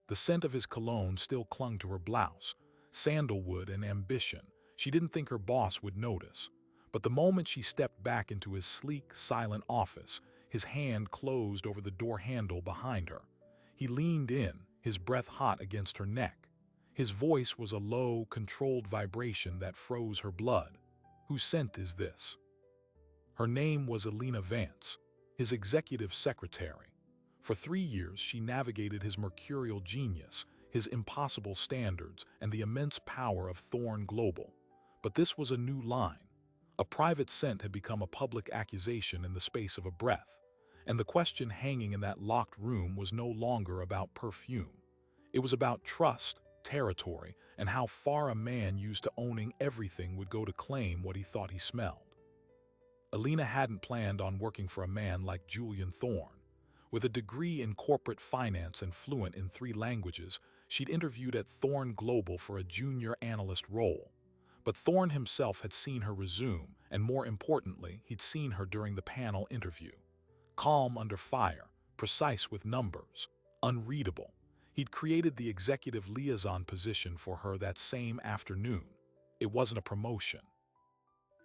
The scent of his cologne still clung to her blouse, sandalwood and ambition. She didn't think her boss would notice. But the moment she stepped back into his sleek, silent office, his hand closed over the door handle behind her. He leaned in, his breath hot against her neck. His voice was a low, controlled vibration that froze her blood. "Whose scent is this?" Her name was Elena Vance, his executive secretary. For 3 years, she navigated his mercurial genius, his impossible standards, and the immense power of Thorn Global. But this was a new line. A private scent had become a public accusation in the space of a breath, and the question hanging in that locked room was no longer about perfume. It was about trust, territory, and how far a man used to owning everything would go to claim what he thought he smelled. Elena hadn't planned on working for a man like Julian Thorn. With a degree in corporate finance and fluent in 3 languages, she'd interviewed at Thorn Global for a junior analyst role. But Thorn himself had seen her resume, and more importantly, he'd seen her during the panel interview. Calm under fire, precise with numbers, unreadable. He'd created the executive liaison position for her that same afternoon. It wasn't a promotion.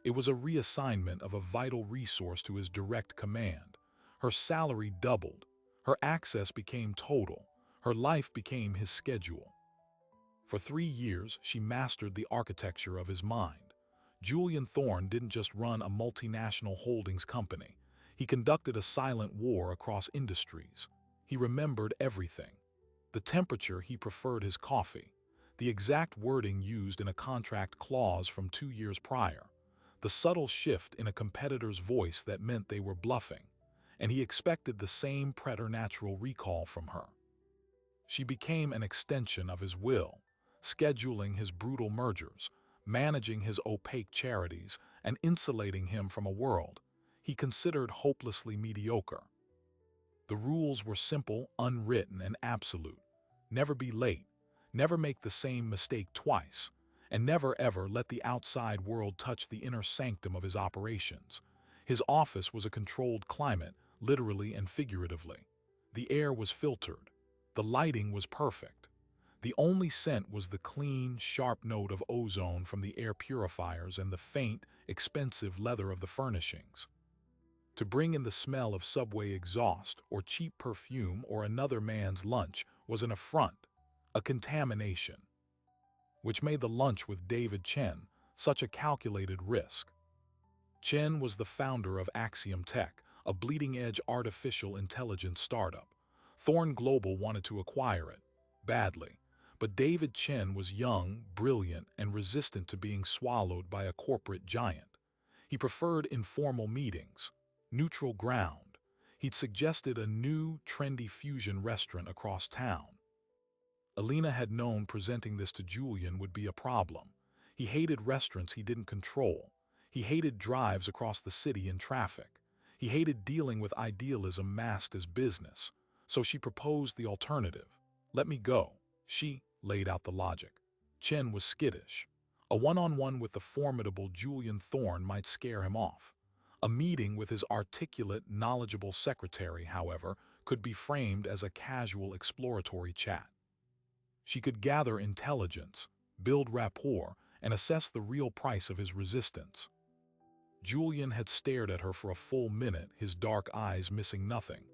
It was a reassignment of a vital resource to his direct command. Her salary doubled. Her access became total. Her life became his schedule. For 3 years, she mastered the architecture of his mind. Julian Thorn didn't just run a multinational holdings company. He conducted a silent war across industries. He remembered everything. The temperature he preferred his coffee, the exact wording used in a contract clause from 2 years prior, the subtle shift in a competitor's voice that meant they were bluffing, and he expected the same preternatural recall from her. She became an extension of his will, scheduling his brutal mergers, managing his opaque charities, and insulating him from a world he considered hopelessly mediocre. The rules were simple, unwritten, and absolute. Never be late, never make the same mistake twice, and never ever let the outside world touch the inner sanctum of his operations. His office was a controlled climate, literally and figuratively. The air was filtered. The lighting was perfect. The only scent was the clean, sharp note of ozone from the air purifiers and the faint, expensive leather of the furnishings. To bring in the smell of subway exhaust or cheap perfume or another man's lunch was an affront, a contamination, which made the lunch with David Chen such a calculated risk. Chen was the founder of Axiom Tech, a bleeding-edge artificial intelligence startup. Thorn Global wanted to acquire it, badly, but David Chen was young, brilliant, and resistant to being swallowed by a corporate giant. He preferred informal meetings, neutral ground. He'd suggested a new, trendy fusion restaurant across town. Elena had known presenting this to Julian would be a problem. He hated restaurants he didn't control. He hated drives across the city in traffic. He hated dealing with idealism masked as business. So she proposed the alternative. "Let me go." She laid out the logic. Chen was skittish. A one-on-one with the formidable Julian Thorn might scare him off. A meeting with his articulate, knowledgeable secretary, however, could be framed as a casual exploratory chat. She could gather intelligence, build rapport, and assess the real price of his resistance. Julian had stared at her for a full minute, his dark eyes missing nothing.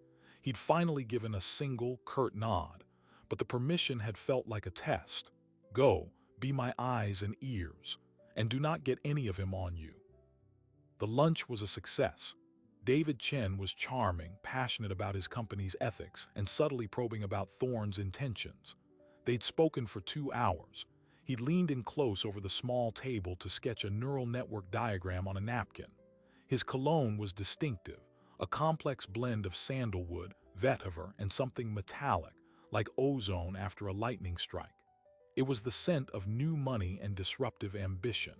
He'd finally given a single, curt nod, but the permission had felt like a test. "Go, be my eyes and ears, and do not get any of him on you." The lunch was a success. David Chen was charming, passionate about his company's ethics, and subtly probing about Thorn's intentions. They'd spoken for 2 hours. He'd leaned in close over the small table to sketch a neural network diagram on a napkin. His cologne was distinctive, a complex blend of sandalwood, vetiver, and something metallic, like ozone after a lightning strike. It was the scent of new money and disruptive ambition.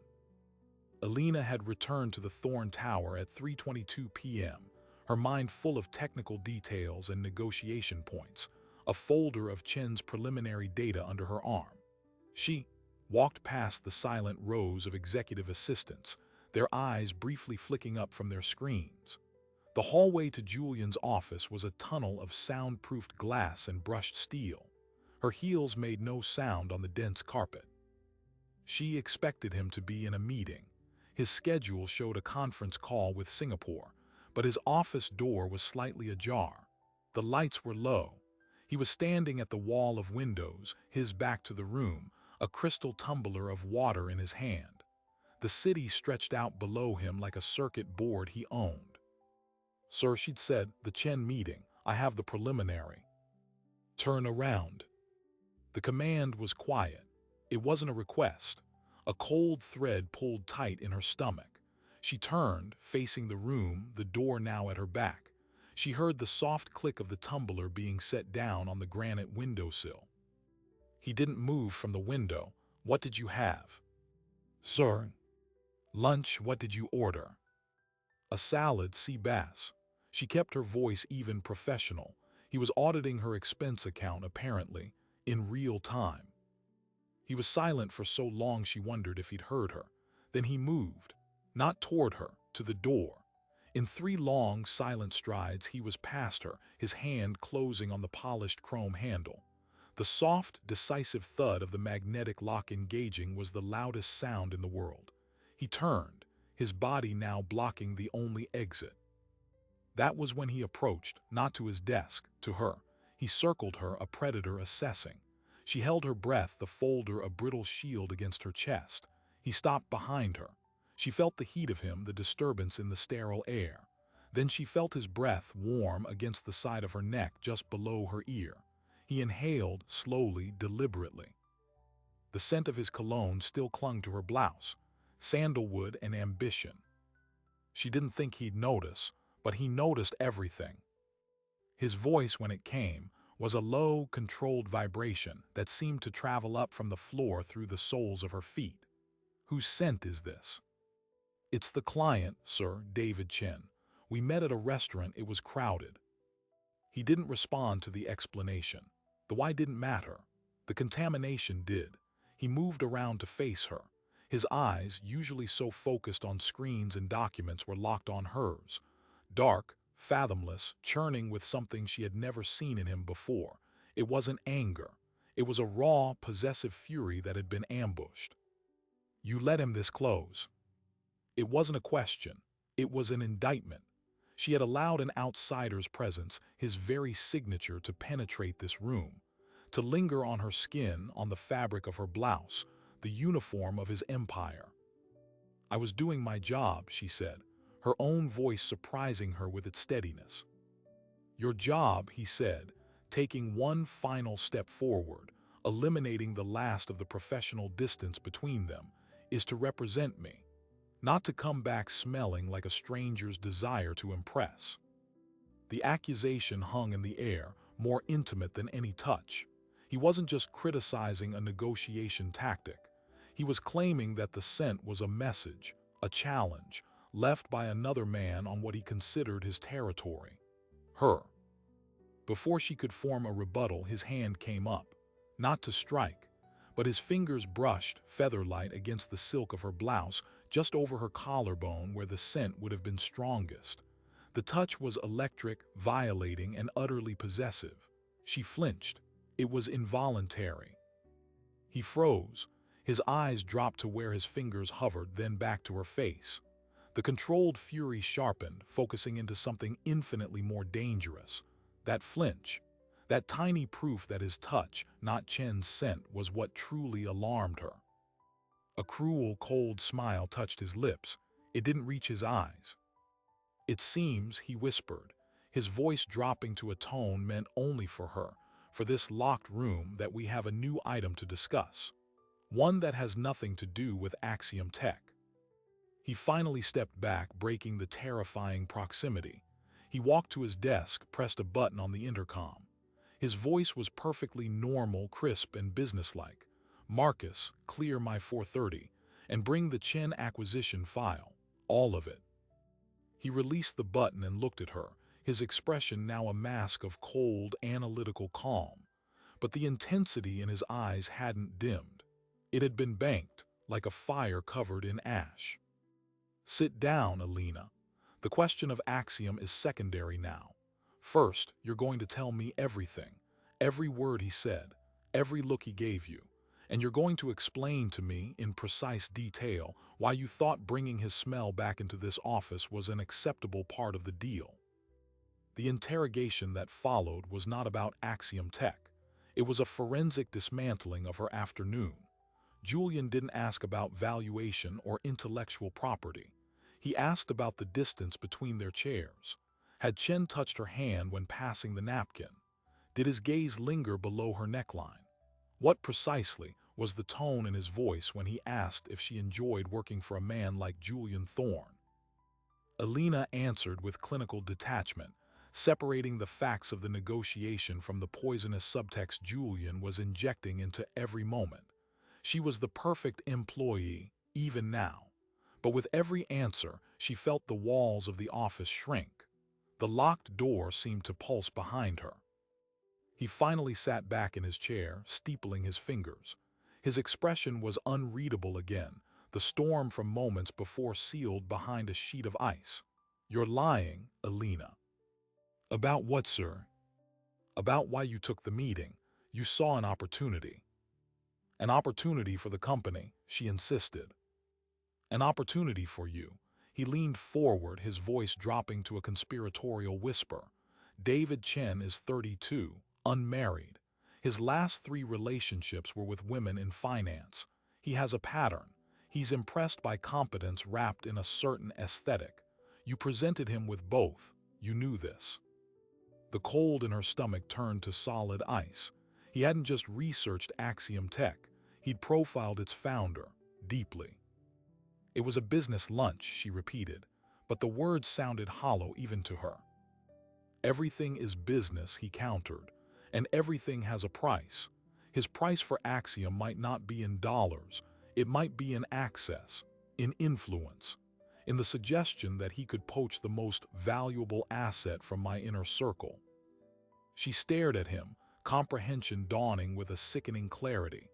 Elena had returned to the Thorn Tower at 3:22 p.m., her mind full of technical details and negotiation points, a folder of Chen's preliminary data under her arm. She walked past the silent rows of executive assistants, their eyes briefly flicking up from their screens. The hallway to Julian's office was a tunnel of soundproofed glass and brushed steel. Her heels made no sound on the dense carpet. She expected him to be in a meeting. His schedule showed a conference call with Singapore, but his office door was slightly ajar. The lights were low. He was standing at the wall of windows, his back to the room, a crystal tumbler of water in his hand. The city stretched out below him like a circuit board he owned. "Sir," she'd said, "the Chen meeting. I have the preliminary." "Turn around." The command was quiet. It wasn't a request. A cold thread pulled tight in her stomach. She turned, facing the room, the door now at her back. She heard the soft click of the tumbler being set down on the granite windowsill. He didn't move from the window. "What did you have?" "Sir." "Lunch, what did you order?" "A salad, sea bass." She kept her voice even professional. He was auditing her expense account, apparently, in real time. He was silent for so long she wondered if he'd heard her. Then he moved, not toward her, to the door. In 3 long, silent strides he was past her, his hand closing on the polished chrome handle. The soft, decisive thud of the magnetic lock engaging was the loudest sound in the world. He turned, his body now blocking the only exit. That was when he approached, not to his desk, to her. He circled her, a predator assessing. She held her breath, the folder a brittle shield against her chest. He stopped behind her. She felt the heat of him, the disturbance in the sterile air. Then she felt his breath warm against the side of her neck just below her ear. He inhaled, slowly, deliberately. The scent of his cologne still clung to her blouse. Sandalwood and ambition. She didn't think he'd notice, but he noticed everything. His voice, when it came, was a low, controlled vibration that seemed to travel up from the floor through the soles of her feet. "Whose scent is this?" "It's the client, sir, David Chen. We met at a restaurant, it was crowded." He didn't respond to the explanation. The why didn't matter. The contamination did. He moved around to face her. His eyes, usually so focused on screens and documents, were locked on hers. Dark, fathomless, churning with something she had never seen in him before. It wasn't anger. It was a raw, possessive fury that had been ambushed. "You let him this close." It wasn't a question. It was an indictment. She had allowed an outsider's presence, his very signature, to penetrate this room, to linger on her skin, on the fabric of her blouse, the uniform of his empire. "I was doing my job," she said, her own voice surprising her with its steadiness. "Your job," he said, taking one final step forward, eliminating the last of the professional distance between them, "is to represent me, not to come back smelling like a stranger's desire to impress." The accusation hung in the air, more intimate than any touch. He wasn't just criticizing a negotiation tactic. He was claiming that the scent was a message, a challenge, left by another man on what he considered his territory. Her. Before she could form a rebuttal, his hand came up, not to strike, but his fingers brushed, feather-light, against the silk of her blouse, just over her collarbone where the scent would have been strongest. The touch was electric, violating, and utterly possessive. She flinched. It was involuntary. He froze. His eyes dropped to where his fingers hovered, then back to her face. The controlled fury sharpened, focusing into something infinitely more dangerous. That flinch, that tiny proof that his touch, not Chen's scent, was what truly alarmed her. A cruel, cold smile touched his lips. It didn't reach his eyes. "It seems," he whispered, his voice dropping to a tone meant only for her, "for this locked room, that we have a new item to discuss. One that has nothing to do with Axiom Tech." He finally stepped back, breaking the terrifying proximity. He walked to his desk, pressed a button on the intercom. His voice was perfectly normal, crisp, and businesslike. "Marcus, clear my 430, and bring the Chen acquisition file. All of it." He released the button and looked at her, his expression now a mask of cold, analytical calm. But the intensity in his eyes hadn't dimmed. It had been banked, like a fire covered in ash. "Sit down, Alina. The question of Axiom is secondary now. First, you're going to tell me everything." Every word he said, every look he gave you, and you're going to explain to me in precise detail why you thought bringing his smell back into this office was an acceptable part of the deal." The interrogation that followed was not about Axiom Tech. It was a forensic dismantling of her afternoon. Julian didn't ask about valuation or intellectual property. He asked about the distance between their chairs. Had Chen touched her hand when passing the napkin? Did his gaze linger below her neckline? What precisely was the tone in his voice when he asked if she enjoyed working for a man like Julian Thorne? Alina answered with clinical detachment, separating the facts of the negotiation from the poisonous subtext Julian was injecting into every moment. She was the perfect employee, even now. But with every answer, she felt the walls of the office shrink. The locked door seemed to pulse behind her. He finally sat back in his chair, steepling his fingers. His expression was unreadable again, the storm from moments before sealed behind a sheet of ice. "You're lying, Alina." "About what, sir?" "About why you took the meeting. You saw an opportunity." "An opportunity for the company," she insisted. "An opportunity for you." He leaned forward, his voice dropping to a conspiratorial whisper. "David Chen is 32, unmarried. His last 3 relationships were with women in finance. He has a pattern. He's impressed by competence wrapped in a certain aesthetic. You presented him with both. You knew this." The cold in her stomach turned to solid ice. He hadn't just researched Axiom Tech. He'd profiled its founder, deeply. "It was a business lunch," she repeated, but the words sounded hollow even to her. "Everything is business," he countered, "and everything has a price. His price for Axiom might not be in dollars. It might be in access, in influence, in the suggestion that he could poach the most valuable asset from my inner circle." She stared at him, comprehension dawning with a sickening clarity.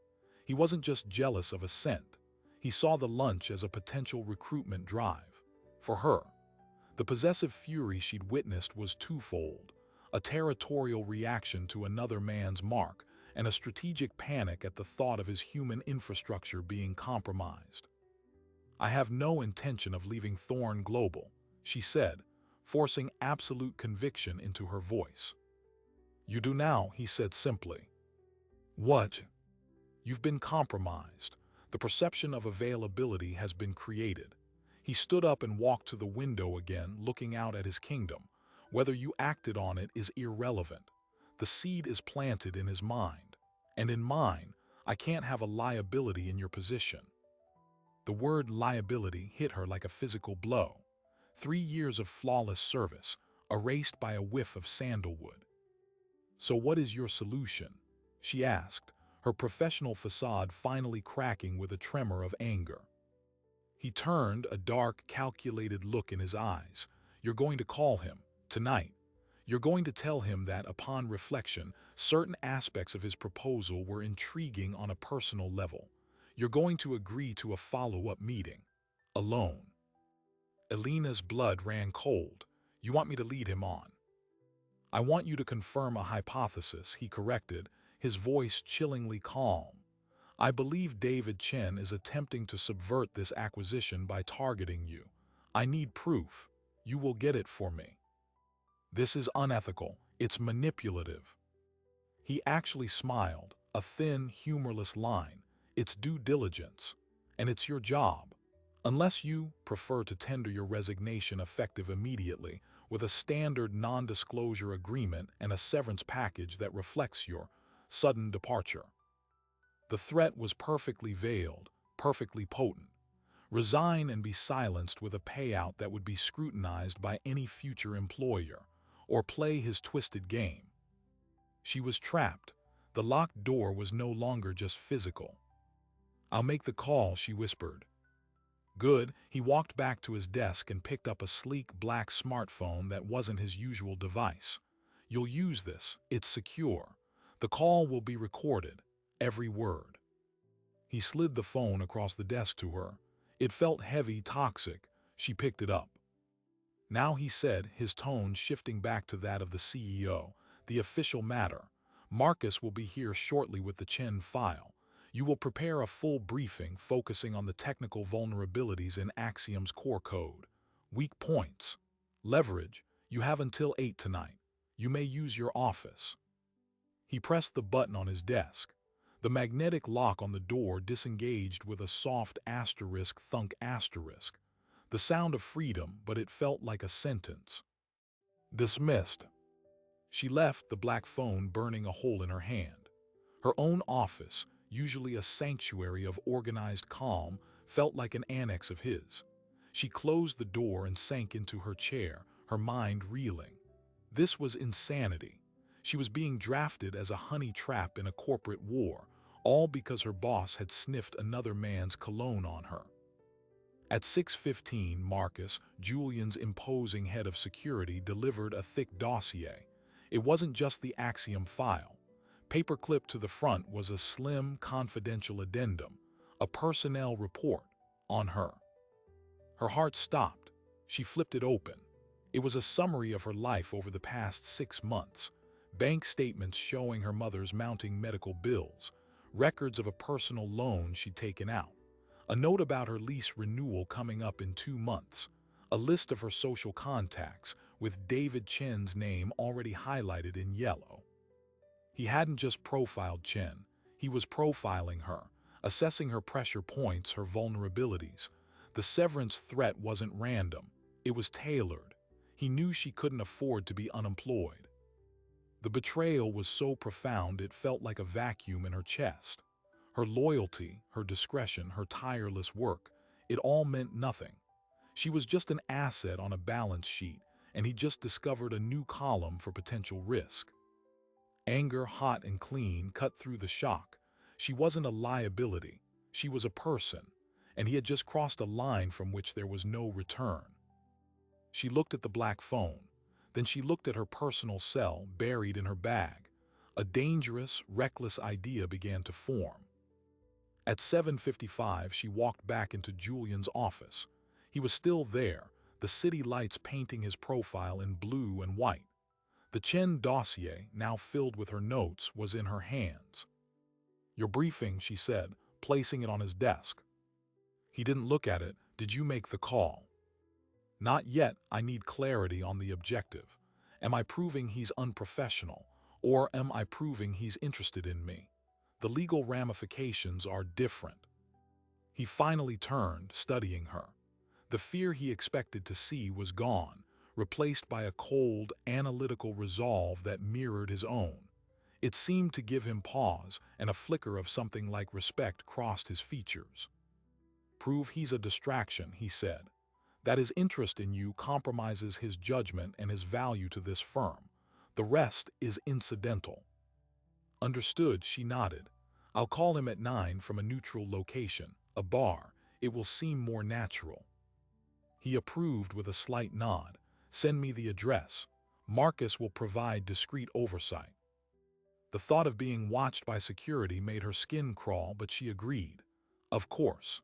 He wasn't just jealous of a cent. He saw the lunch as a potential recruitment drive. For her, the possessive fury she'd witnessed was twofold: a territorial reaction to another man's mark, and a strategic panic at the thought of his human infrastructure being compromised. "I have no intention of leaving Thorne Global," she said, forcing absolute conviction into her voice. "You do now," he said simply. "What?" "You've been compromised. The perception of availability has been created." He stood up and walked to the window again, looking out at his kingdom. "Whether you acted on it is irrelevant. The seed is planted in his mind. And in mine, I can't have a liability in your position." The word liability hit her like a physical blow. 3 years of flawless service, erased by a whiff of sandalwood. "So what is your solution?" she asked, her professional facade finally cracking with a tremor of anger. He turned, a dark, calculated look in his eyes. "You're going to call him, tonight. You're going to tell him that, upon reflection, certain aspects of his proposal were intriguing on a personal level. You're going to agree to a follow-up meeting. Alone." Alina's blood ran cold. "You want me to lead him on?" "I want you to confirm a hypothesis," he corrected, his voice chillingly calm. "I believe David Chen is attempting to subvert this acquisition by targeting you. I need proof. You will get it for me." "This is unethical. It's manipulative." He actually smiled, a thin, humorless line. "It's due diligence. And it's your job. Unless you prefer to tender your resignation effective immediately, with a standard non-disclosure agreement and a severance package that reflects your sudden departure." The threat was perfectly veiled, perfectly potent. Resign and be silenced with a payout that would be scrutinized by any future employer, or play his twisted game. She was trapped. The locked door was no longer just physical. "I'll make the call," she whispered. "Good." He walked back to his desk and picked up a sleek black smartphone that wasn't his usual device. "You'll use this. It's secure. The call will be recorded. Every word." He slid the phone across the desk to her. It felt heavy, toxic. She picked it up. "Now," he said, his tone shifting back to that of the CEO, "the official matter. Marcus will be here shortly with the Chen file. You will prepare a full briefing focusing on the technical vulnerabilities in Axiom's core code. Weak points. Leverage. You have until 8 tonight. You may use your office. He pressed the button on his desk. The magnetic lock on the door disengaged with a soft asterisk thunk asterisk. The sound of freedom, but it felt like a sentence. Dismissed. She left, the black phone burning a hole in her hand. Her own office, usually a sanctuary of organized calm, felt like an annex of his. She closed the door and sank into her chair, her mind reeling. This was insanity. She was being drafted as a honey trap in a corporate war, all because her boss had sniffed another man's cologne on her. At 6:15, Marcus, Julian's imposing head of security, delivered a thick dossier. It wasn't just the Axiom file. Paperclipped to the front was a slim, confidential addendum, a personnel report on her. Her heart stopped. She flipped it open. It was a summary of her life over the past 6 months. Bank statements showing her mother's mounting medical bills, records of a personal loan she'd taken out, a note about her lease renewal coming up in 2 months, a list of her social contacts with David Chen's name already highlighted in yellow. He hadn't just profiled Chen, he was profiling her, assessing her pressure points, her vulnerabilities. The severance threat wasn't random, it was tailored. He knew she couldn't afford to be unemployed. The betrayal was so profound it felt like a vacuum in her chest. Her loyalty, her discretion, her tireless work, it all meant nothing. She was just an asset on a balance sheet, and he just discovered a new column for potential risk. Anger, hot and clean, cut through the shock. She wasn't a liability, she was a person, and he had just crossed a line from which there was no return. She looked at the black phone. Then she looked at her personal cell buried in her bag. A dangerous, reckless idea began to form. At 7:55, she walked back into Julian's office. He was still there, the city lights painting his profile in blue and white. The Chen dossier, now filled with her notes, was in her hands. "Your briefing," she said, placing it on his desk. He didn't look at it. "Did you make the call?" "Not yet. I need clarity on the objective. Am I proving he's unprofessional, or am I proving he's interested in me? The legal ramifications are different." He finally turned, studying her. The fear he expected to see was gone, replaced by a cold, analytical resolve that mirrored his own. It seemed to give him pause, and a flicker of something like respect crossed his features. "Prove he's a distraction," he said. "That his interest in you compromises his judgment and his value to this firm. The rest is incidental." "Understood," she nodded. "I'll call him at 9 from a neutral location, a bar. It will seem more natural." He approved with a slight nod. "Send me the address. Marcus will provide discreet oversight." The thought of being watched by security made her skin crawl, but she agreed. "Of course."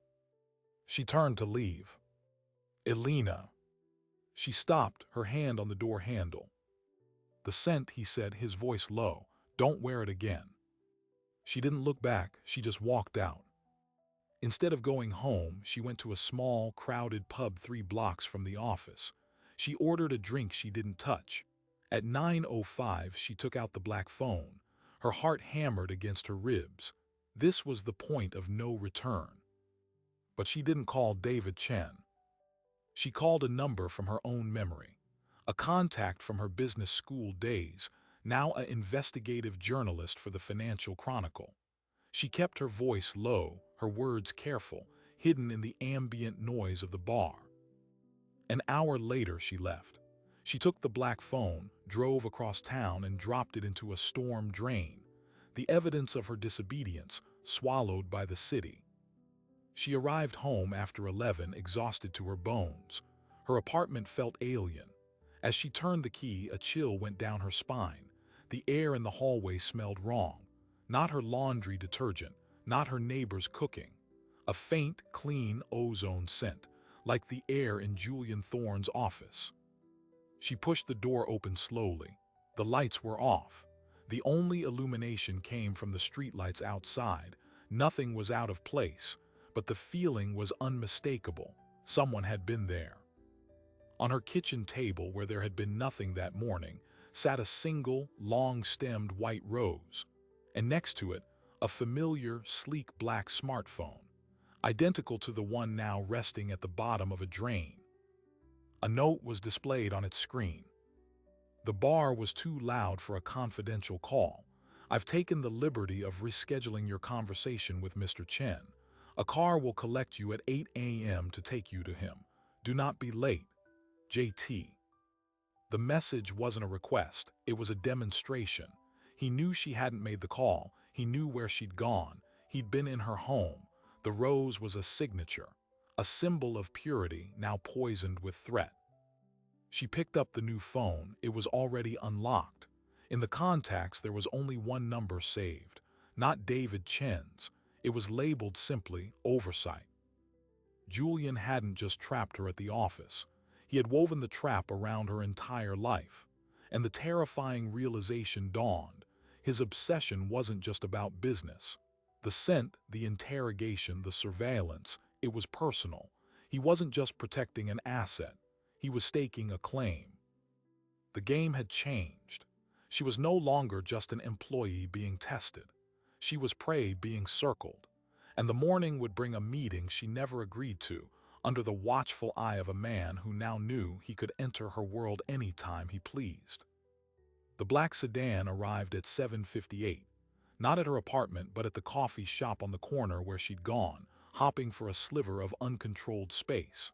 She turned to leave. "Elena." She stopped, her hand on the door handle. "The scent," he said, his voice low. "Don't wear it again." She didn't look back, she just walked out. Instead of going home, she went to a small, crowded pub 3 blocks from the office. She ordered a drink she didn't touch. At 9:05, she took out the black phone. Her heart hammered against her ribs. This was the point of no return. But she didn't call David Chen. She called a number from her own memory, a contact from her business school days, now an investigative journalist for the Financial Chronicle. She kept her voice low, her words careful, hidden in the ambient noise of the bar. An hour later, she left. She took the black phone, drove across town, and dropped it into a storm drain, the evidence of her disobedience swallowed by the city. She arrived home after 11, exhausted to her bones. Her apartment felt alien. As she turned the key, a chill went down her spine. The air in the hallway smelled wrong. Not her laundry detergent, not her neighbor's cooking. A faint, clean ozone scent, like the air in Julian Thorne's office. She pushed the door open slowly. The lights were off. The only illumination came from the streetlights outside. Nothing was out of place, but the feeling was unmistakable. Someone had been there. On her kitchen table, where there had been nothing that morning, sat a single, long-stemmed white rose, and next to it, a familiar, sleek black smartphone, identical to the one now resting at the bottom of a drain. A note was displayed on its screen. The bar was too loud for a confidential call. I've taken the liberty of rescheduling your conversation with Mr. Chen. A car will collect you at 8 a.m. to take you to him. Do not be late. JT. The message wasn't a request, it was a demonstration. He knew she hadn't made the call, he knew where she'd gone, he'd been in her home. The rose was a signature, a symbol of purity now poisoned with threat. She picked up the new phone, it was already unlocked. In the contacts there was only one number saved, not David Chen's. It was labeled simply Oversight. Julian hadn't just trapped her at the office. He had woven the trap around her entire life. And the terrifying realization dawned. His obsession wasn't just about business. The scent, the interrogation, the surveillance, it was personal. He wasn't just protecting an asset. He was staking a claim. The game had changed. She was no longer just an employee being tested. She was prey being circled. And the morning would bring a meeting she never agreed to, under the watchful eye of a man who now knew he could enter her world any time he pleased. The black sedan arrived at 7:58, not at her apartment but at the coffee shop on the corner where she'd gone, hopping for a sliver of uncontrolled space.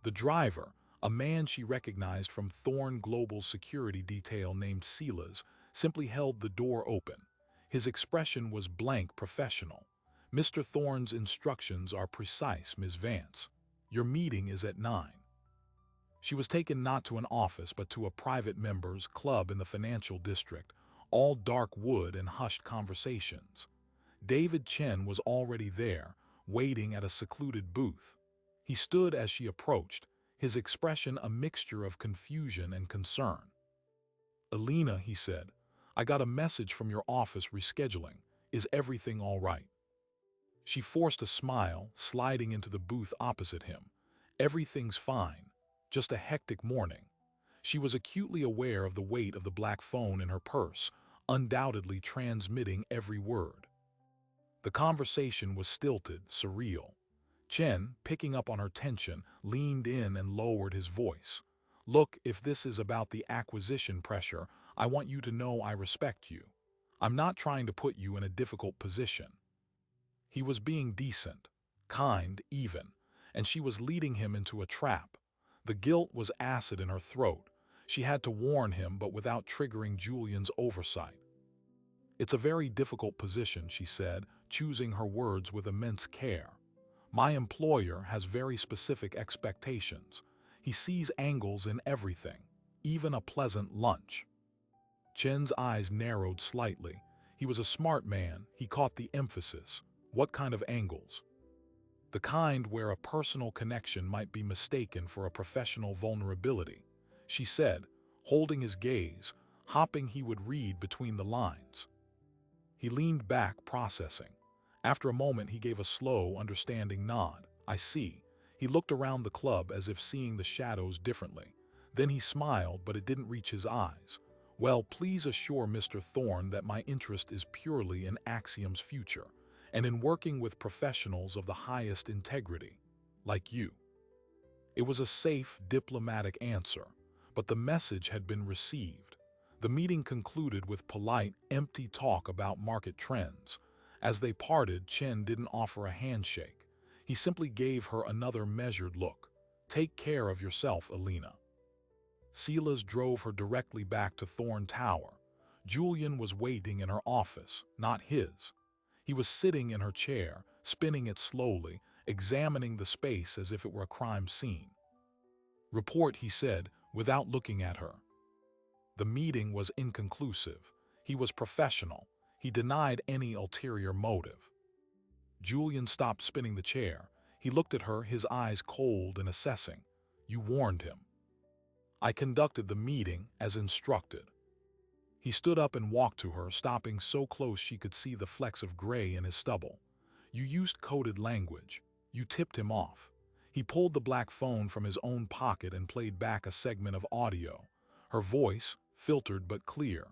The driver, a man she recognized from Thorn Global's security detail named Silas, simply held the door open. His expression was blank professional. Mr. Thorn's instructions are precise, Ms. Vance. Your meeting is at 9. She was taken not to an office but to a private members' club in the financial district, all dark wood and hushed conversations. David Chen was already there, waiting at a secluded booth. He stood as she approached, his expression a mixture of confusion and concern. Alina, he said, I got a message from your office rescheduling. Is everything all right? She forced a smile, sliding into the booth opposite him. Everything's fine, just a hectic morning. She was acutely aware of the weight of the black phone in her purse, undoubtedly transmitting every word. The conversation was stilted, surreal. Chen, picking up on her tension, leaned in and lowered his voice. Look, if this is about the acquisition pressure, I want you to know I respect you. I'm not trying to put you in a difficult position. He was being decent, kind, even, and she was leading him into a trap. The guilt was acid in her throat. She had to warn him, but without triggering Julian's oversight. It's a very difficult position, she said, choosing her words with immense care. My employer has very specific expectations. He sees angles in everything, even a pleasant lunch. Chen's eyes narrowed slightly. He was a smart man, he caught the emphasis. What kind of angles? The kind where a personal connection might be mistaken for a professional vulnerability, she said, holding his gaze, hoping he would read between the lines. He leaned back, processing. After a moment, he gave a slow, understanding nod. I see. He looked around the club as if seeing the shadows differently. Then he smiled, but it didn't reach his eyes. Well, please assure Mr. Thorne that my interest is purely in Axiom's future, and in working with professionals of the highest integrity, like you. It was a safe, diplomatic answer, but the message had been received. The meeting concluded with polite, empty talk about market trends. As they parted, Chen didn't offer a handshake. He simply gave her another measured look. Take care of yourself, Alina. Silas drove her directly back to Thorn Tower. Julian was waiting in her office, not his. He was sitting in her chair, spinning it slowly, examining the space as if it were a crime scene. Report, he said, without looking at her. The meeting was inconclusive. He was professional. He denied any ulterior motive. Julian stopped spinning the chair. He looked at her, his eyes cold and assessing. You warned him. I conducted the meeting as instructed. He stood up and walked to her, stopping so close she could see the flecks of gray in his stubble. You used coded language. You tipped him off. He pulled the black phone from his own pocket and played back a segment of audio. Her voice, filtered but clear.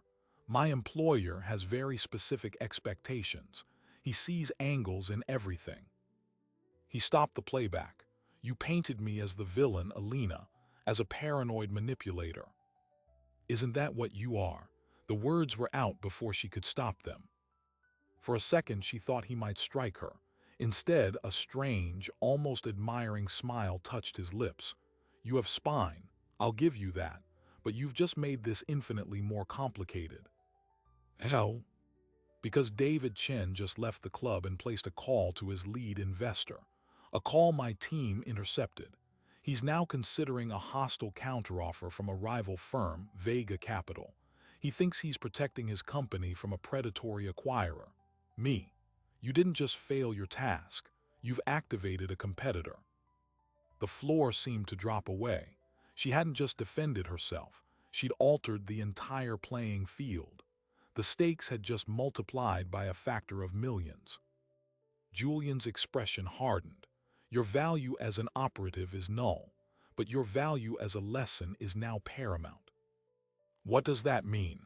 My employer has very specific expectations. He sees angles in everything. He stopped the playback. You painted me as the villain, Alina, as a paranoid manipulator. Isn't that what you are? The words were out before she could stop them. For a second, she thought he might strike her. Instead, a strange, almost admiring smile touched his lips. You have spine. I'll give you that. But you've just made this infinitely more complicated. How? Because David Chen just left the club and placed a call to his lead investor. A call my team intercepted. He's now considering a hostile counteroffer from a rival firm, Vega Capital. He thinks he's protecting his company from a predatory acquirer. Me. You didn't just fail your task. You've activated a competitor. The floor seemed to drop away. She hadn't just defended herself. She'd altered the entire playing field. The stakes had just multiplied by a factor of millions. Julian's expression hardened. Your value as an operative is null, but your value as a lesson is now paramount. What does that mean?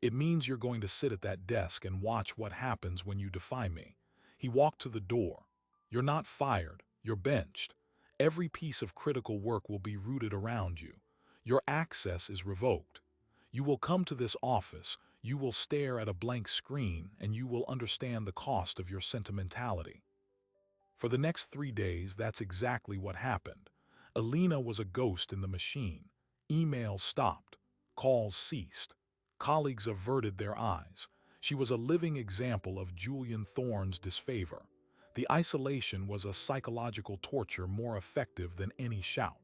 It means you're going to sit at that desk and watch what happens when you defy me. He walked to the door. You're not fired, you're benched. Every piece of critical work will be rooted around you. Your access is revoked. You will come to this office, you will stare at a blank screen, and you will understand the cost of your sentimentality. For the next 3 days, that's exactly what happened. Alina was a ghost in the machine. Emails stopped. Calls ceased. Colleagues averted their eyes. She was a living example of Julian Thorne's disfavor. The isolation was a psychological torture more effective than any shout.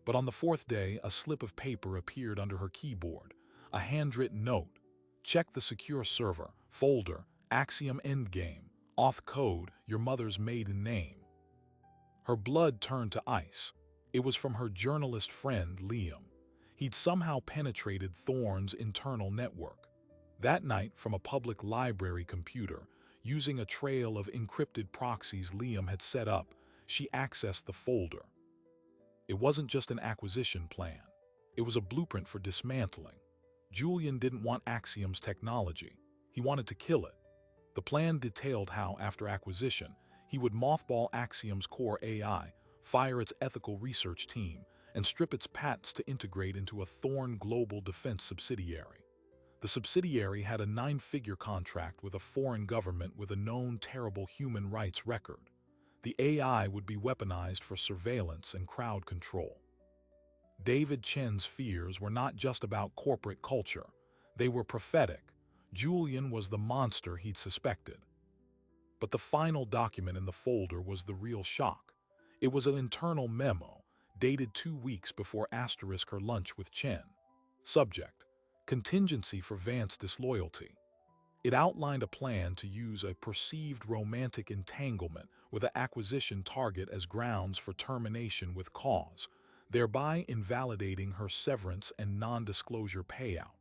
But on the 4th day, a slip of paper appeared under her keyboard. A handwritten note. Check the secure server, folder, Axiom Endgame, auth code, your mother's maiden name. Her blood turned to ice. It was from her journalist friend, Liam. He'd somehow penetrated Thorne's internal network. That night, from a public library computer, using a trail of encrypted proxies Liam had set up, she accessed the folder. It wasn't just an acquisition plan. It was a blueprint for dismantling. Julian didn't want Axiom's technology. He wanted to kill it. The plan detailed how, after acquisition, he would mothball Axiom's core AI, fire its ethical research team, and strip its patents to integrate into a Thorne Global Defense subsidiary. The subsidiary had a 9-figure contract with a foreign government with a known terrible human rights record. The AI would be weaponized for surveillance and crowd control. David Chen's fears were not just about corporate culture. They were prophetic. Julian was the monster he'd suspected. But the final document in the folder was the real shock. It was an internal memo, dated 2 weeks before her lunch with Chen. Subject: contingency for Vance disloyalty. It outlined a plan to use a perceived romantic entanglement with an acquisition target as grounds for termination with cause, thereby invalidating her severance and non-disclosure payout.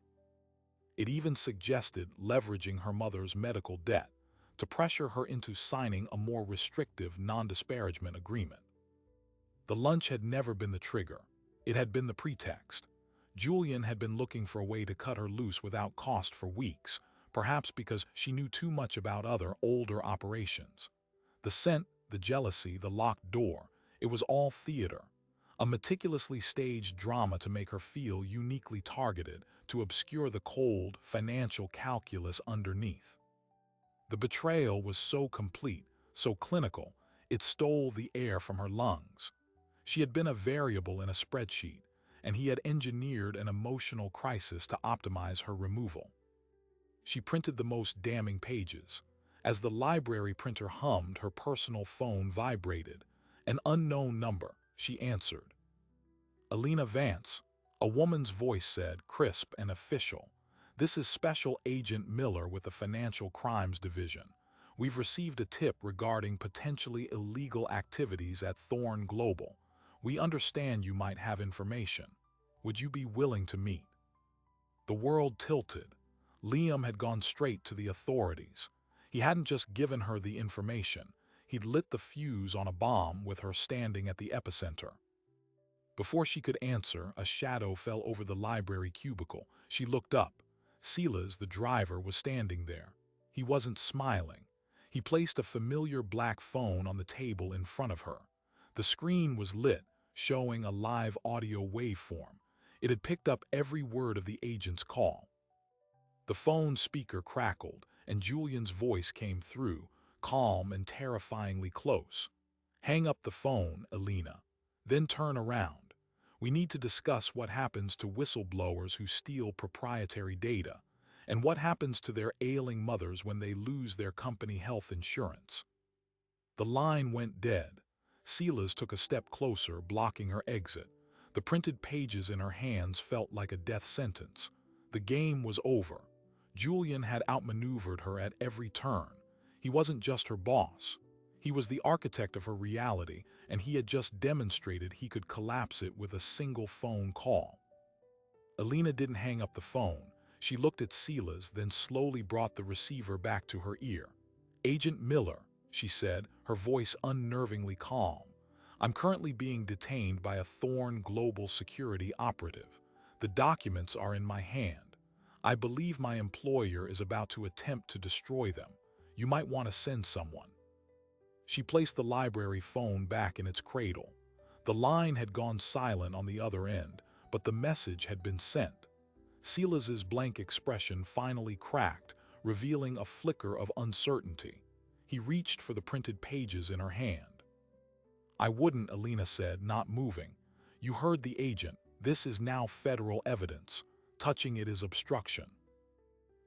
It even suggested leveraging her mother's medical debt to pressure her into signing a more restrictive non-disparagement agreement. The lunch had never been the trigger. It had been the pretext. Julian had been looking for a way to cut her loose without cost for weeks, perhaps because she knew too much about other, older operations. The scent, the jealousy, the locked door, it was all theater. A meticulously staged drama to make her feel uniquely targeted, to obscure the cold, financial calculus underneath. The betrayal was so complete, so clinical, it stole the air from her lungs. She had been a variable in a spreadsheet, and he had engineered an emotional crisis to optimize her removal. She printed the most damning pages. As the library printer hummed, her personal phone vibrated. An unknown number. She answered. Alina Vance. A woman's voice said, crisp and official. This is Special Agent Miller with the Financial Crimes Division. We've received a tip regarding potentially illegal activities at Thorne Global. We understand you might have information. Would you be willing to meet? The world tilted. Liam had gone straight to the authorities. He hadn't just given her the information. He'd lit the fuse on a bomb with her standing at the epicenter. Before she could answer, a shadow fell over the library cubicle. She looked up. Silas, the driver, was standing there. He wasn't smiling. He placed a familiar black phone on the table in front of her. The screen was lit, showing a live audio waveform. It had picked up every word of the agent's call. The phone speaker crackled, and Julian's voice came through, calm and terrifyingly close. "Hang up the phone, Elena. Then turn around. We need to discuss what happens to whistleblowers who steal proprietary data, and what happens to their ailing mothers when they lose their company health insurance." The line went dead. Silas took a step closer, blocking her exit. The printed pages in her hands felt like a death sentence. The game was over. Julian had outmaneuvered her at every turn. He wasn't just her boss. He was the architect of her reality, and he had just demonstrated he could collapse it with a single phone call. Elena didn't hang up the phone. She looked at Silas, then slowly brought the receiver back to her ear. "Agent Miller," she said, her voice unnervingly calm. "I'm currently being detained by a Thorn Global security operative. The documents are in my hand. I believe my employer is about to attempt to destroy them. You might want to send someone." She placed the library phone back in its cradle. The line had gone silent on the other end, but the message had been sent. Silas's blank expression finally cracked, revealing a flicker of uncertainty. He reached for the printed pages in her hand. "I wouldn't," Elena said, not moving. "You heard the agent. This is now federal evidence. Touching it is obstruction."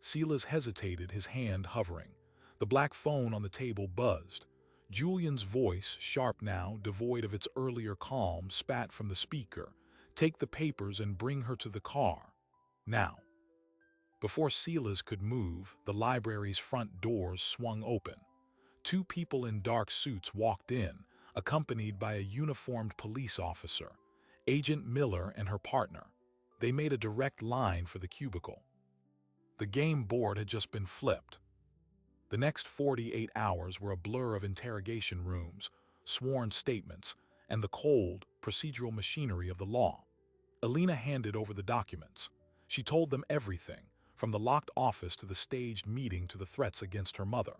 Silas hesitated, his hand hovering. The black phone on the table buzzed. Julian's voice, sharp now, devoid of its earlier calm, spat from the speaker. "Take the papers and bring her to the car. Now." Before Silas could move, the library's front doors swung open. Two people in dark suits walked in, accompanied by a uniformed police officer, Agent Miller and her partner. They made a direct line for the cubicle. The game board had just been flipped. The next 48 hours were a blur of interrogation rooms, sworn statements, and the cold, procedural machinery of the law. Elena handed over the documents. She told them everything, from the locked office to the staged meeting to the threats against her mother.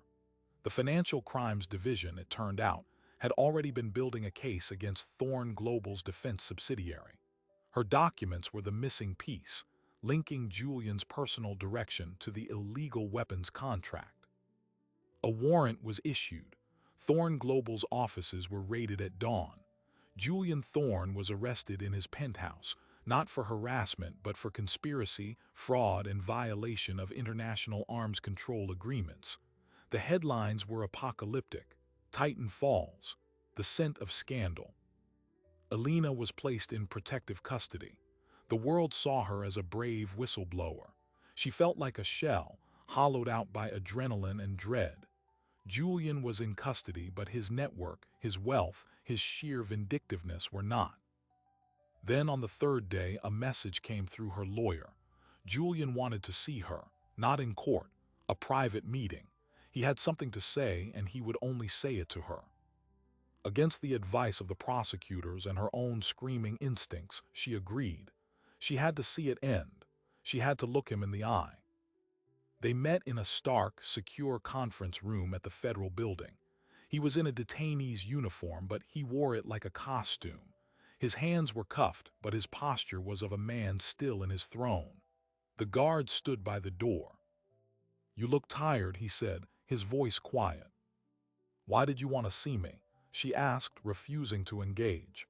The Financial Crimes Division, it turned out, had already been building a case against Thorn Global's defense subsidiary. Her documents were the missing piece, linking Julian's personal direction to the illegal weapons contract. A warrant was issued. Thorn Global's offices were raided at dawn. Julian Thorn was arrested in his penthouse, not for harassment but for conspiracy, fraud, and violation of international arms control agreements. The headlines were apocalyptic. Titan falls. The scent of scandal. Elena was placed in protective custody. The world saw her as a brave whistleblower. She felt like a shell, hollowed out by adrenaline and dread. Julian was in custody, but his network, his wealth, his sheer vindictiveness were not. Then on the third day, a message came through her lawyer. Julian wanted to see her, not in court, a private meeting. He had something to say, and he would only say it to her. Against the advice of the prosecutors and her own screaming instincts, she agreed. She had to see it end. She had to look him in the eye. They met in a stark, secure conference room at the federal building. He was in a detainee's uniform, but he wore it like a costume. His hands were cuffed, but his posture was of a man still in his throne. The guard stood by the door. "You look tired," he said, his voice quiet. "Why did you want to see me?" she asked, refusing to engage.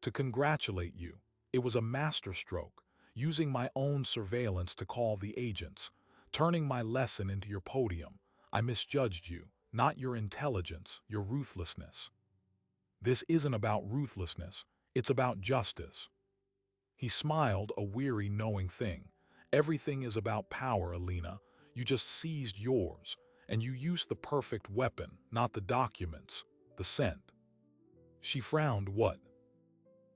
"To congratulate you. It was a masterstroke, using my own surveillance to call the agents, turning my lesson into your podium. I misjudged you, not your intelligence, your ruthlessness." "This isn't about ruthlessness. It's about justice." He smiled, a weary, knowing thing. "Everything is about power, Elena. You just seized yours, and you used the perfect weapon, not the documents, the scent." She frowned. "What?"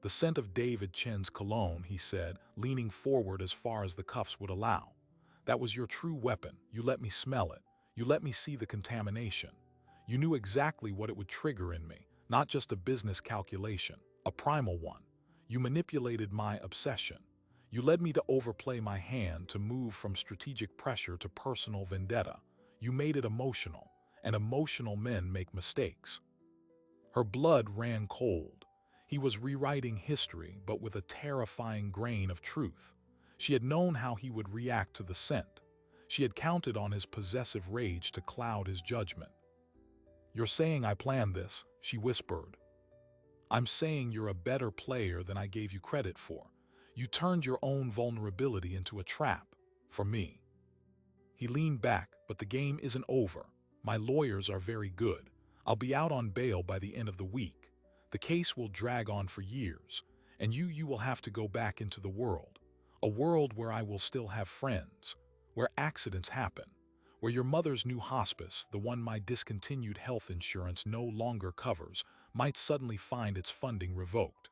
The scent of David Chen's cologne, he said, leaning forward as far as the cuffs would allow. That was your true weapon. You let me smell it. You let me see the contamination. You knew exactly what it would trigger in me, not just a business calculation, a primal one. You manipulated my obsession. You led me to overplay my hand, to move from strategic pressure to personal vendetta. You made it emotional, and emotional men make mistakes. Her blood ran cold. He was rewriting history, but with a terrifying grain of truth. She had known how he would react to the scent. She had counted on his possessive rage to cloud his judgment. "You're saying I planned this," she whispered. "I'm saying you're a better player than I gave you credit for. You turned your own vulnerability into a trap, for me." He leaned back. "But the game isn't over. My lawyers are very good. I'll be out on bail by the end of the week. The case will drag on for years, and you will have to go back into the world. A world where I will still have friends, where accidents happen, where your mother's new hospice, the one my discontinued health insurance no longer covers, might suddenly find its funding revoked."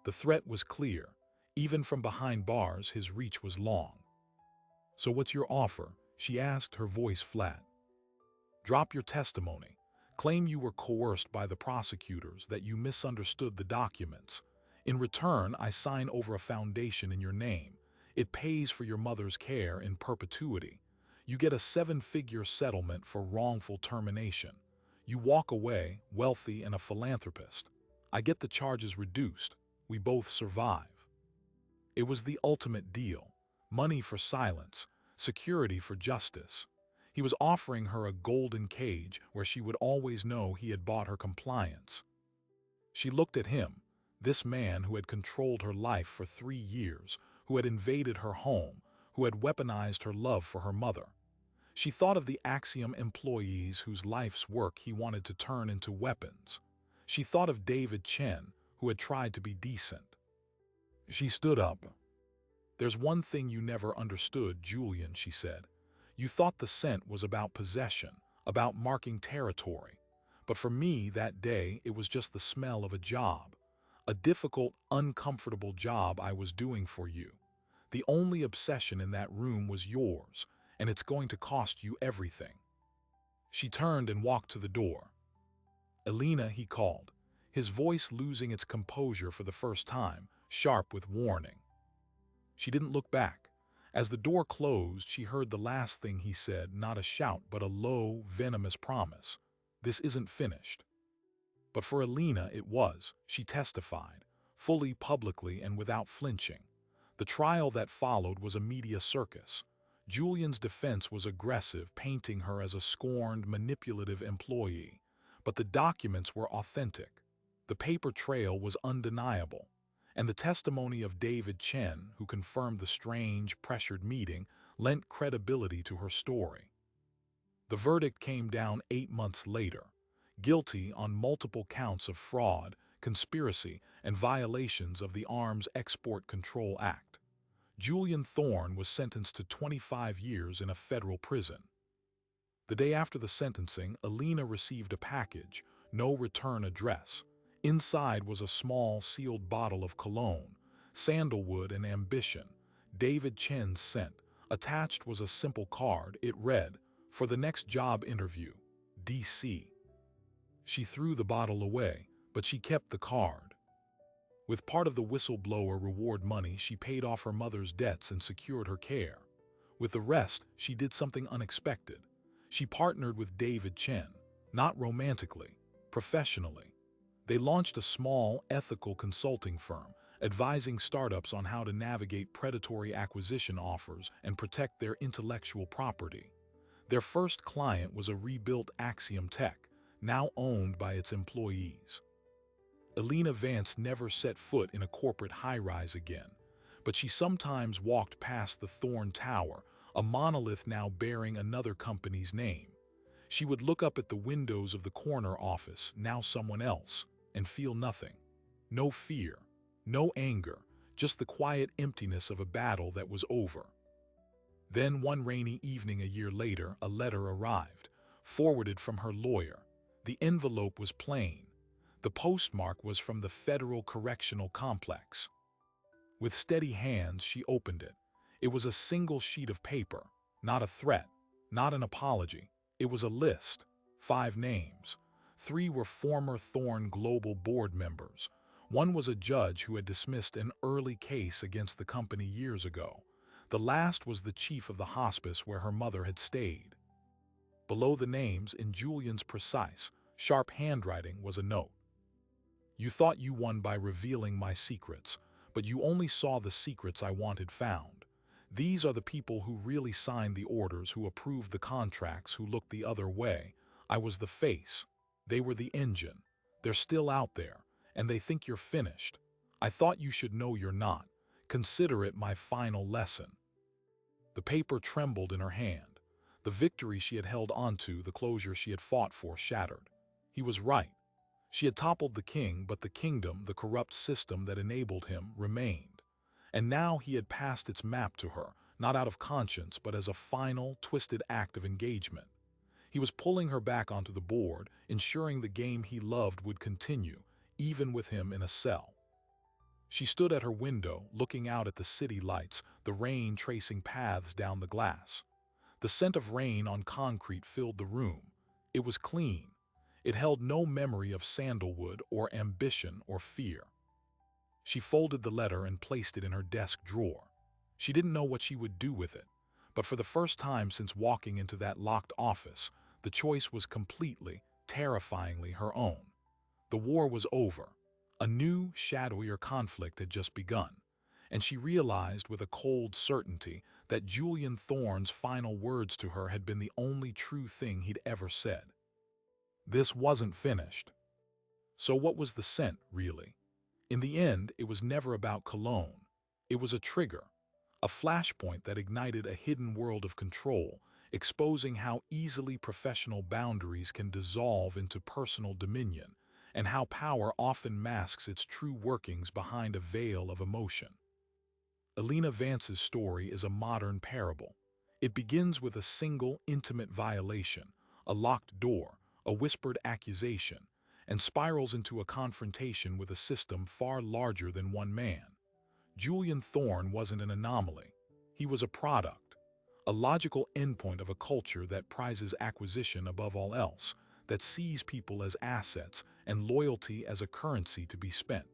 The threat was clear. Even from behind bars, his reach was long. "So what's your offer?" she asked, her voice flat. "Drop your testimony. Claim you were coerced by the prosecutors, that you misunderstood the documents. In return, I sign over a foundation in your name. It pays for your mother's care in perpetuity. You get a 7-figure settlement for wrongful termination. You walk away, wealthy and a philanthropist. I get the charges reduced. We both survive." It was the ultimate deal. Money for silence, security for justice. He was offering her a golden cage where she would always know he had bought her compliance. She looked at him, this man who had controlled her life for 3 years, who had invaded her home, who had weaponized her love for her mother. She thought of the Axiom employees whose life's work he wanted to turn into weapons. She thought of David Chen, who had tried to be decent. She stood up. "There's one thing you never understood, Julian," she said. "You thought the scent was about possession, about marking territory. But for me that day, it was just the smell of a job. A difficult, uncomfortable job I was doing for you. The only obsession in that room was yours, and it's going to cost you everything." She turned and walked to the door. "Elena," he called, his voice losing its composure for the first time, sharp with warning. She didn't look back. As the door closed, she heard the last thing he said, not a shout, but a low, venomous promise. "This isn't finished." But for Elena it was, she testified, fully, publicly, and without flinching. The trial that followed was a media circus. Julian's defense was aggressive, painting her as a scorned, manipulative employee. But the documents were authentic. The paper trail was undeniable. And the testimony of David Chen, who confirmed the strange, pressured meeting, lent credibility to her story. The verdict came down 8 months later. Guilty on multiple counts of fraud, conspiracy, and violations of the Arms Export Control Act. Julian Thorne was sentenced to 25 years in a federal prison. The day after the sentencing, Elena received a package, no return address. Inside was a small, sealed bottle of cologne, sandalwood and ambition, David Chen's scent. Attached was a simple card. It read, "For the next job interview, DC." She threw the bottle away, but she kept the card. With part of the whistleblower reward money, she paid off her mother's debts and secured her care. With the rest, she did something unexpected. She partnered with David Chen, not romantically, professionally. They launched a small, ethical consulting firm, advising startups on how to navigate predatory acquisition offers and protect their intellectual property. Their first client was a rebuilt Axiom Tech, now owned by its employees. Elena Vance never set foot in a corporate high-rise again, but she sometimes walked past the Thorne Tower, a monolith now bearing another company's name. She would look up at the windows of the corner office, now someone else, and feel nothing. No fear, no anger, just the quiet emptiness of a battle that was over. Then one rainy evening a year later, a letter arrived, forwarded from her lawyer. The envelope was plain. The postmark was from the Federal Correctional Complex. With steady hands, she opened it. It was a single sheet of paper, not a threat, not an apology. It was a list, 5 names. 3 were former Thorn Global board members. 1 was a judge who had dismissed an early case against the company years ago. The last was the chief of the hospice where her mother had stayed. Below the names, in Julian's precise, sharp handwriting, was a note. You thought you won by revealing my secrets, but you only saw the secrets I wanted found. These are the people who really signed the orders, who approved the contracts, who looked the other way. I was the face. They were the engine. They're still out there, and they think you're finished. I thought you should know you're not. Consider it my final lesson. The paper trembled in her hand. The victory she had held onto, the closure she had fought for, shattered. He was right. She had toppled the king, but the kingdom, the corrupt system that enabled him, remained. And now he had passed its map to her, not out of conscience, but as a final, twisted act of engagement. He was pulling her back onto the board, ensuring the game he loved would continue, even with him in a cell. She stood at her window, looking out at the city lights, the rain tracing paths down the glass. The scent of rain on concrete filled the room. It was clean. It held no memory of sandalwood or ambition or fear. She folded the letter and placed it in her desk drawer. She didn't know what she would do with it, but for the first time since walking into that locked office, the choice was completely, terrifyingly her own. The war was over. A new, shadowier conflict had just begun, and she realized with a cold certainty that Julian Thorne's final words to her had been the only true thing he'd ever said. This wasn't finished. So what was the scent, really? In the end, it was never about cologne. It was a trigger, a flashpoint that ignited a hidden world of control, exposing how easily professional boundaries can dissolve into personal dominion, and how power often masks its true workings behind a veil of emotion. Elena Vance's story is a modern parable. It begins with a single, intimate violation, a locked door, a whispered accusation, and spirals into a confrontation with a system far larger than one man. Julian Thorne wasn't an anomaly. He was a product, a logical endpoint of a culture that prizes acquisition above all else, that sees people as assets and loyalty as a currency to be spent.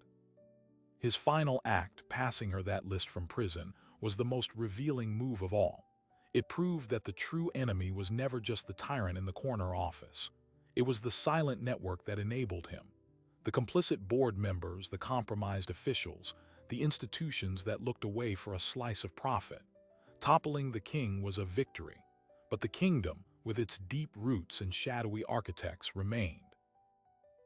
His final act, passing her that list from prison, was the most revealing move of all. It proved that the true enemy was never just the tyrant in the corner office. It was the silent network that enabled him. The complicit board members, the compromised officials, the institutions that looked away for a slice of profit. Toppling the king was a victory, but the kingdom, with its deep roots and shadowy architects, remained.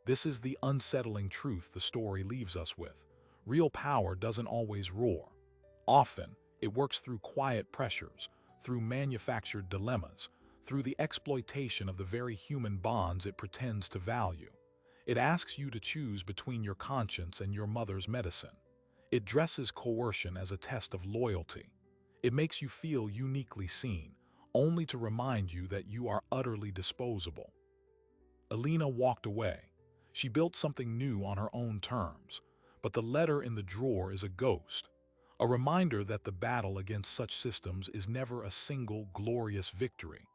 This is the unsettling truth the story leaves us with. Real power doesn't always roar. Often, it works through quiet pressures, through manufactured dilemmas, through the exploitation of the very human bonds it pretends to value. It asks you to choose between your conscience and your mother's medicine. It dresses coercion as a test of loyalty. It makes you feel uniquely seen, only to remind you that you are utterly disposable. Elena walked away. She built something new on her own terms, but the letter in the drawer is a ghost, a reminder that the battle against such systems is never a single glorious victory.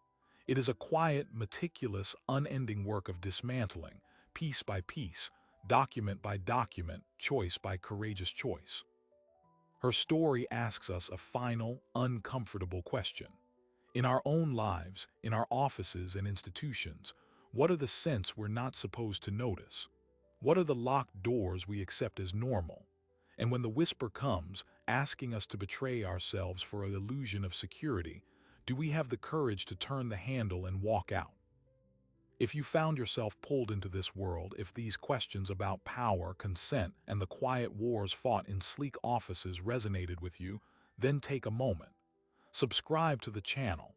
It is a quiet, meticulous, unending work of dismantling, piece by piece, document by document, choice by courageous choice. Her story asks us a final, uncomfortable question. In our own lives, in our offices and institutions, what are the scents we're not supposed to notice? What are the locked doors we accept as normal? And when the whisper comes, asking us to betray ourselves for an illusion of security, do we have the courage to turn the handle and walk out? If you found yourself pulled into this world, if these questions about power, consent, and the quiet wars fought in sleek offices resonated with you, then take a moment. Subscribe to the channel.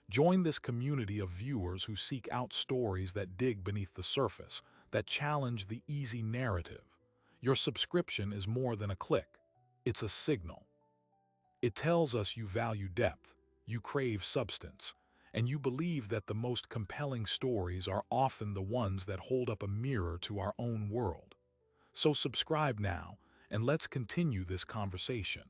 Join this community of viewers who seek out stories that dig beneath the surface, that challenge the easy narrative. Your subscription is more than a click. It's a signal. It tells us you value depth, you crave substance, and you believe that the most compelling stories are often the ones that hold up a mirror to our own world. So subscribe now, and let's continue this conversation.